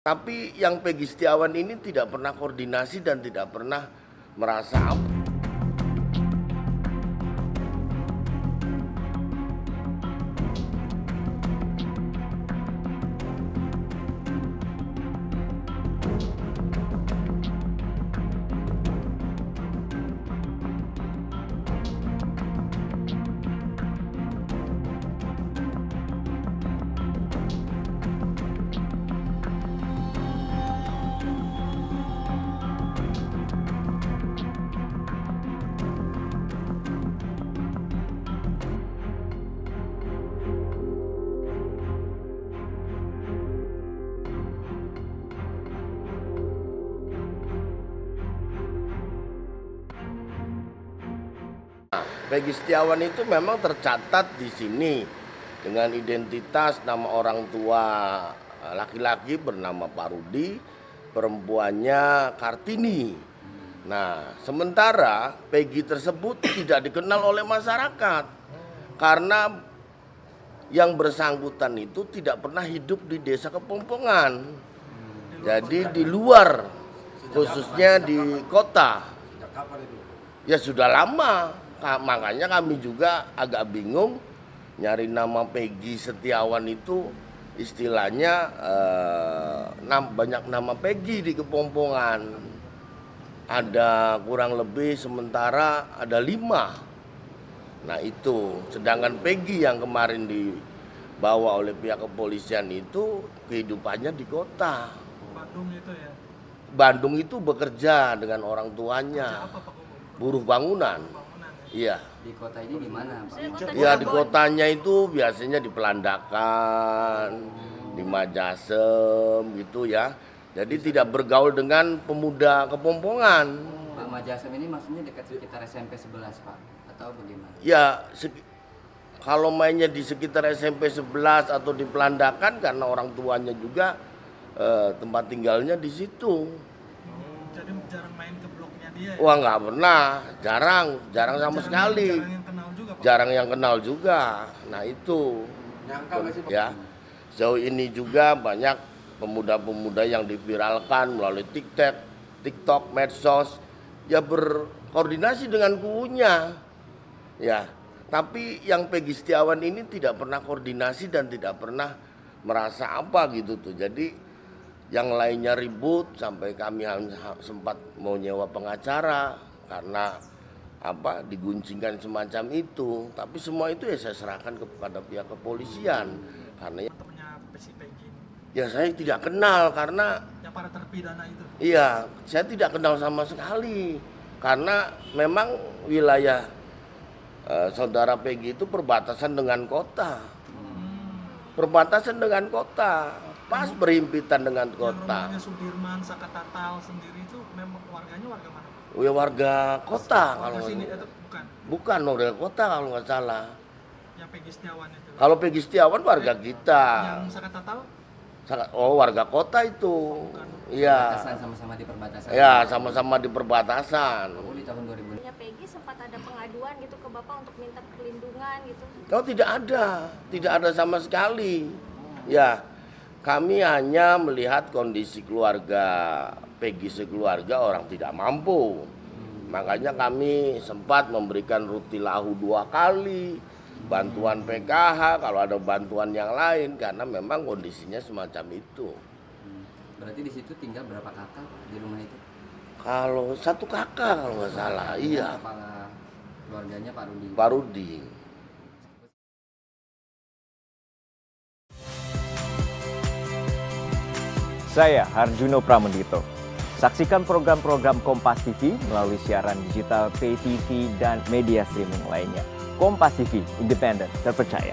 Tapi yang Peggy Setiawan ini tidak pernah koordinasi dan tidak pernah merasa Peggy Setiawan itu memang tercatat di sini dengan identitas nama orang tua laki-laki bernama Pak Rudi, perempuannya Kartini. Nah, sementara Peggy tersebut tidak dikenal oleh masyarakat karena yang bersangkutan itu tidak pernah hidup di desa Kepompongan. Jadi di luar, khususnya di kota. Ya sudah lama. Makanya kami juga agak bingung nyari nama Peggy Setiawan itu istilahnya banyak nama Peggy di Kepompongan. Ada kurang lebih sementara ada 5. Nah itu, sedangkan Peggy yang kemarin dibawa oleh pihak kepolisian itu kehidupannya di kota. Bandung itu ya? Bandung itu bekerja dengan orang tuanya, buruh bangunan. Iya. Di kota ini di mana, Pak? Ya di kotanya itu biasanya di Pelandakan, di Majasem gitu ya. Jadi tidak bergaul dengan pemuda Kepompongan. Pak, Majasem ini maksudnya dekat sekitar SMP 11, Pak? Atau bagaimana? Ya kalau mainnya di sekitar SMP 11 atau di Pelandakan karena orang tuanya juga tempat tinggalnya di situ. Jadi jarang main ke bloknya dia ya? Wah nggak pernah, jarang sama sekali. Jarang yang kenal juga, Pak? Jarang yang kenal juga. Nah itu ya, sejauh ini juga banyak pemuda-pemuda yang diviralkan melalui TikTok, medsos, ya berkoordinasi dengan kubunya. Ya, tapi yang Peggy Setiawan ini tidak pernah koordinasi dan tidak pernah merasa apa gitu tuh. Jadi yang lainnya ribut sampai kami sempat mau nyewa pengacara karena apa diguncingkan semacam itu. Tapi semua itu ya saya serahkan kepada pihak kepolisian karena Temennya si Peggy ini, ya saya tidak kenal karena yang para terpidana itu? iya saya tidak kenal sama sekali karena memang wilayah saudara Peggy itu perbatasan dengan kota. Perbatasan dengan kota. Pas berhimpitan dengan kota. Yang rumahnya Sudirman, Sakatatal sendiri itu memang warganya warga mana, Pak? Ya warga kota kalau Warga sini nggak itu bukan? bukan warga kota kalau nggak salah. Yang Peggy Setiawan itu? Kalau Peggy Setiawan warga kita. Yang Sakatatal? Oh warga kota itu. Iya. Perbatasan, sama-sama di perbatasan. Ya sama-sama di perbatasan. Oh, di tahun 2000. Ya Peggy sempat ada pengaduan gitu ke Bapak untuk minta perlindungan gitu. Oh tidak ada sama sekali. Ya kami hanya melihat kondisi keluarga Peggy sekeluarga orang tidak mampu. Makanya kami sempat memberikan rutilahu 2 kali, bantuan PKH kalau ada bantuan yang lain karena memang kondisinya semacam itu. Berarti di situ tinggal berapa kakak di rumah itu? Kalau 1 kakak kalau nggak salah, iya. Apa keluarganya Pak Rudi? Pak Rudi. Saya Harjuno Pramendito. Saksikan program-program Kompas TV melalui siaran digital, pay TV, dan media streaming lainnya. Kompas TV, independen, terpercaya.